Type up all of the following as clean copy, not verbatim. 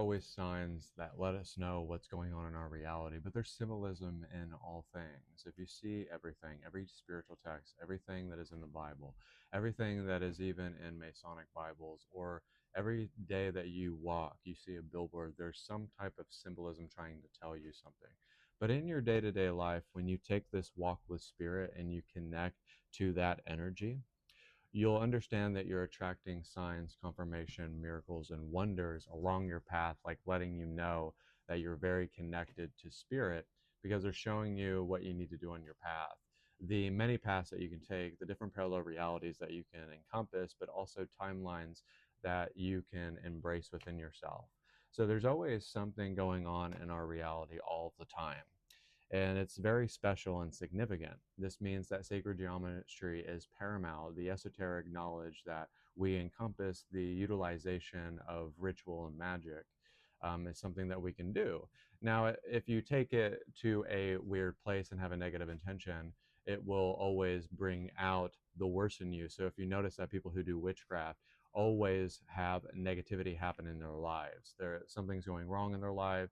always signs that let us know what's going on in our reality, but there's symbolism in all things. If you see everything, every spiritual text, everything that is in the Bible, everything that is even in Masonic Bibles, or every day that you walk, you see a billboard, there's some type of symbolism trying to tell you something. But in your day to day life, when you take this walk with spirit and you connect to that energy, you'll understand that you're attracting signs, confirmation, miracles, and wonders along your path, like letting you know that you're very connected to spirit because they're showing you what you need to do on your path. The many paths that you can take, the different parallel realities that you can encompass, but also timelines that you can embrace within yourself. So there's always something going on in our reality all of the time, and it's very special and significant. This means that sacred geometry is paramount. The esoteric knowledge that we encompass, the utilization of ritual and magic, is something that we can do. Now, if you take it to a weird place and have a negative intention, it will always bring out the worst in you. So if you notice that people who do witchcraft always have negativity happen in their lives, something's going wrong in their life,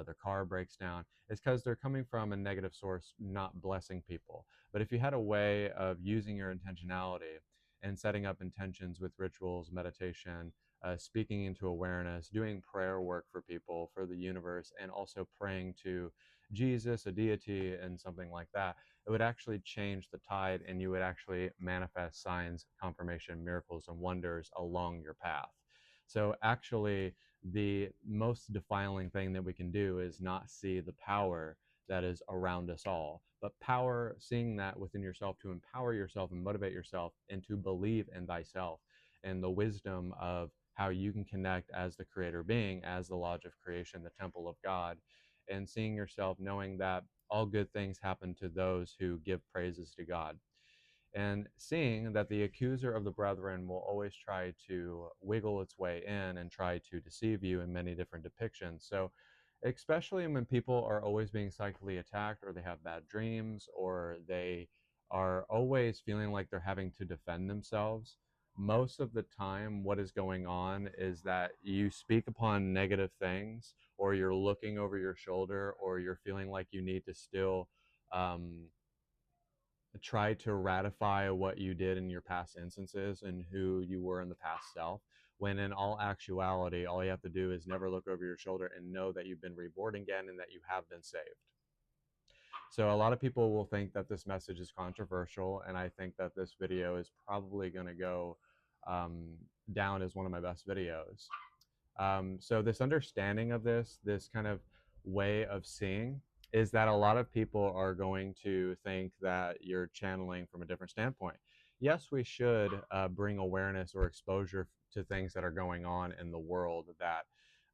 their car breaks down, it's because they're coming from a negative source, not blessing people. But if you had a way of using your intentionality and setting up intentions with rituals, meditation, speaking into awareness, doing prayer work for people, for the universe, and also praying to Jesus, a deity, and something like that, it would actually change the tide and you would actually manifest signs, confirmation, miracles, and wonders along your path. So actually, the most defiling thing that we can do is not see the power that is around us all, but power, seeing that within yourself to empower yourself and motivate yourself and to believe in thyself and the wisdom of how you can connect as the creator being, as the lodge of creation, the temple of God, and seeing yourself knowing that all good things happen to those who give praises to God, and seeing that the accuser of the brethren will always try to wiggle its way in and try to deceive you in many different depictions. So, especially when people are always being psychically attacked, or they have bad dreams, or they are always feeling like they're having to defend themselves, most of the time, what is going on is that you speak upon negative things, or you're looking over your shoulder, or you're feeling like you need to still. Try to ratify what you did in your past instances and who you were in the past self, when in all actuality, all you have to do is never look over your shoulder and know that you've been reborn again and that you have been saved. So a lot of people will think that this message is controversial, and I think that this video is probably going to go down as one of my best videos. So this understanding of this kind of way of seeing, is that a lot of people are going to think that you're channeling from a different standpoint. Yes, we should bring awareness or exposure to things that are going on in the world.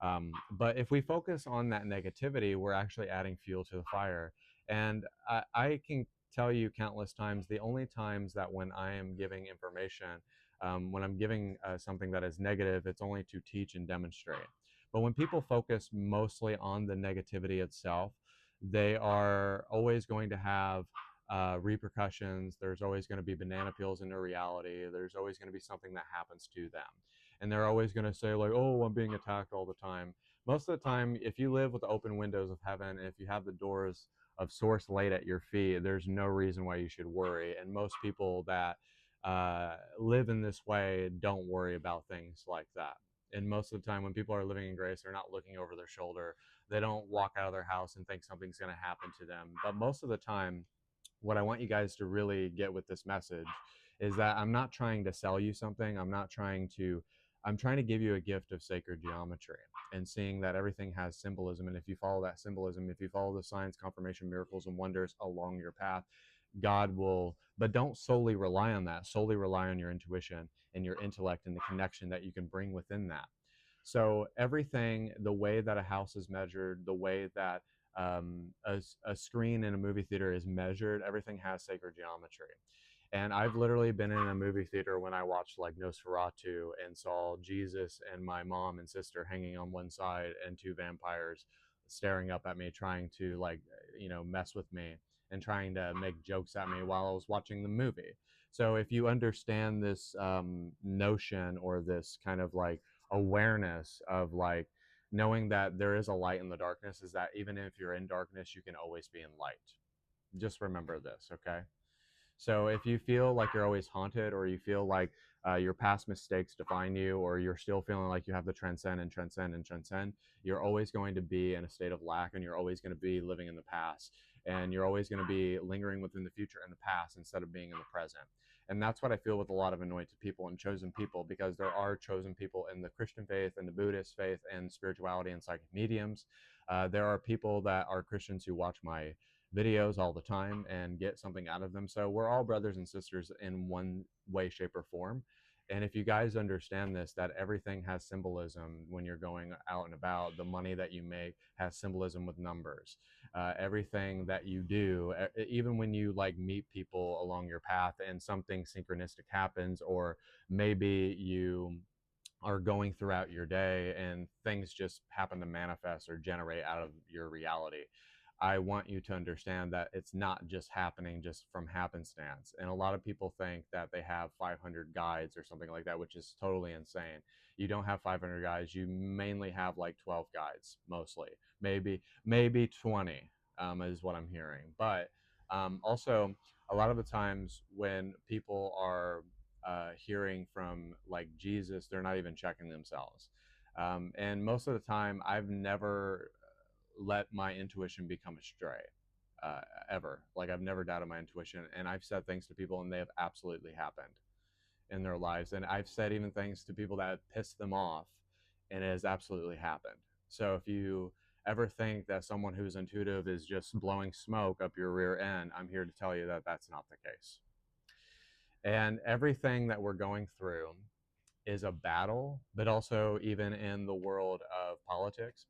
But if we focus on that negativity, we're actually adding fuel to the fire. And I can tell you countless times, the only times that when I am giving information, when I'm giving something that is negative, it's only to teach and demonstrate. But when people focus mostly on the negativity itself, they are always going to have repercussions. There's always going to be banana peels in their reality. There's always going to be something that happens to them. And they're always going to say, like, oh, I'm being attacked all the time. Most of the time, if you live with the open windows of heaven, and if you have the doors of source laid at your feet, there's no reason why you should worry. And most people that live in this way don't worry about things like that. And most of the time, when people are living in grace, they're not looking over their shoulder. They don't walk out of their house and think something's going to happen to them. But most of the time, what I want you guys to really get with this message is that I'm not trying to sell you something. I'm trying to give you a gift of sacred geometry, and seeing that everything has symbolism. And if you follow that symbolism, if you follow the signs, confirmation, miracles, and wonders along your path, God will, but don't solely rely on that. Solely rely on your intuition and your intellect and the connection that you can bring within that. So everything, the way that a house is measured, the way that a screen in a movie theater is measured, everything has sacred geometry. And I've literally been in a movie theater when I watched like Nosferatu and saw Jesus and my mom and sister hanging on one side, and two vampires staring up at me, trying to mess with me and trying to make jokes at me while I was watching the movie. So if you understand this notion, or this kind of like awareness of like knowing that there is a light in the darkness is that even if you're in darkness, you can always be in light. Just remember this, okay? So if you feel like you're always haunted, or you feel like your past mistakes define you, or you're still feeling like you have to transcend and transcend and transcend, you're always going to be in a state of lack, and you're always going to be living in the past, and you're always going to be lingering within the future and the past instead of being in the present. And that's what I feel with a lot of anointed people and chosen people, because there are chosen people in the Christian faith and the Buddhist faith and spirituality and psychic mediums. There are people that are Christians who watch my videos all the time and get something out of them. So we're all brothers and sisters in one way, shape, or form. And if you guys understand this, that everything has symbolism when you're going out and about, the money that you make has symbolism with numbers. Everything that you do, even when you like meet people along your path and something synchronistic happens, or maybe you are going throughout your day and things just happen to manifest or generate out of your reality. I want you to understand that it's not just happening just from happenstance. And a lot of people think that they have 500 guides or something like that, which is totally insane. You don't have 500 guides. You mainly have like 12 guides, mostly. Maybe 20 is what I'm hearing. But also, a lot of the times when people are hearing from like Jesus, they're not even checking themselves. And most of the time, I've never let my intuition become astray, ever. Like, I've never doubted my intuition, and I've said things to people, and they have absolutely happened in their lives. And I've said even things to people that have pissed them off, and it has absolutely happened. So if you ever think that someone who's intuitive is just blowing smoke up your rear end, I'm here to tell you that that's not the case. And everything that we're going through is a battle, but also, even in the world of politics,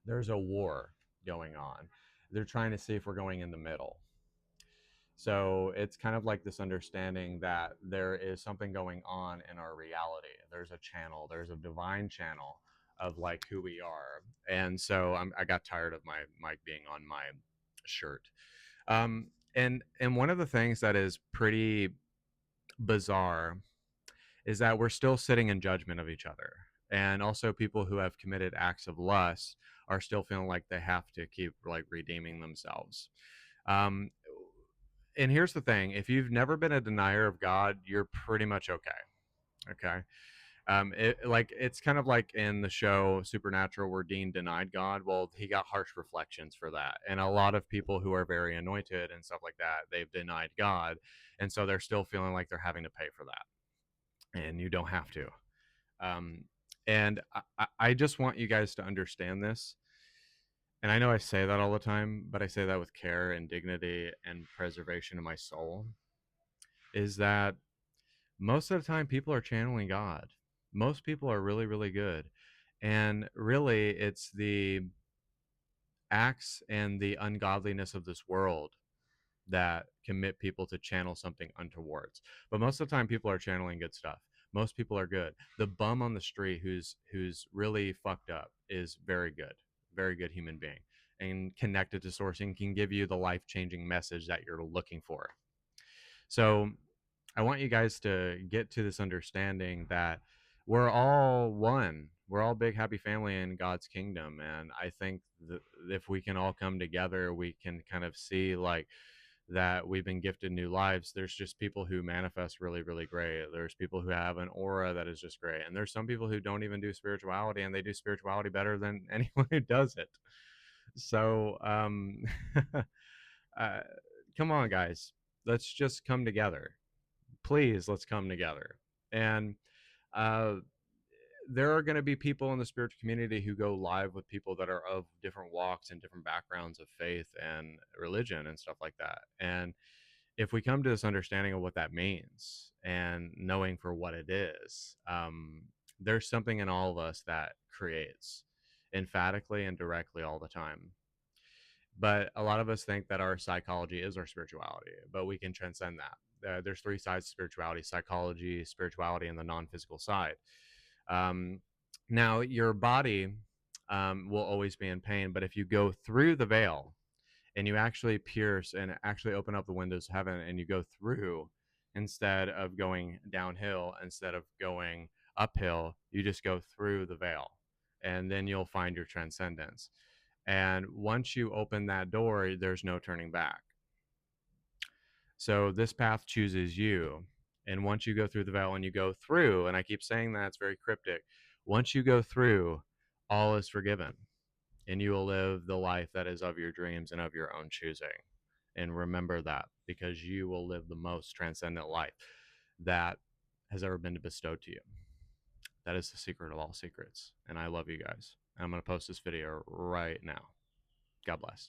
there's a war going on. They're trying to see if we're going in the middle. So it's kind of like this understanding that there is something going on in our reality. There's a channel, there's a divine channel of like who we are. And so I got tired of my mic being on my shirt. And one of the things that is pretty bizarre is that we're still sitting in judgment of each other. And also, people who have committed acts of lust are still feeling like they have to keep like redeeming themselves. Um, and here's the thing: if you've never been a denier of God, you're pretty much okay. Okay. It's kind of like in the show Supernatural, where Dean denied God. Well, he got harsh reflections for that, and a lot of people who are very anointed and stuff like that, they've denied God, and so they're still feeling like they're having to pay for that, and you don't have to. Um, and I just want you guys to understand this. And I know I say that all the time, but I say that with care and dignity and preservation of my soul. Is that most of the time people are channeling God. Most people are really, really good. And really, it's the acts and the ungodliness of this world that commit people to channel something untowards. But most of the time, people are channeling good stuff. Most people are good. The bum on the street who's really fucked up is very good human being, and connected to source, and can give you the life changing message that you're looking for. So I want you guys to get to this understanding that we're all one. We're all big happy family in God's kingdom, and I think that if we can all come together, we can kind of see like that we've been gifted new lives. There's just people who manifest really, really great. There's people who have an aura that is just great. And there's some people who don't even do spirituality, and they do spirituality better than anyone who does it. So, uh, come on, guys. Let's just come together. Please, let's come together. And uh, there are going to be people in the spiritual community who go live with people that are of different walks and different backgrounds of faith and religion and stuff like that. And if we come to this understanding of what that means and knowing for what it is, there's something in all of us that creates emphatically and directly all the time. But a lot of us think that our psychology is our spirituality, but we can transcend that. There's three sides to spirituality: psychology, spirituality, and the non-physical side. Um, Now, your body will always be in pain, but if you go through the veil and you actually pierce and actually open up the windows of heaven, and you go through instead of going downhill, instead of going uphill, you just go through the veil. and then you'll find your transcendence. And once you open that door, there's no turning back. So this path chooses you. And once you go through the veil and you go through, and I keep saying that, it's very cryptic. Once you go through, all is forgiven, and you will live the life that is of your dreams and of your own choosing. And remember that, because you will live the most transcendent life that has ever been bestowed to you. That is the secret of all secrets. And I love you guys. I'm going to post this video right now. God bless.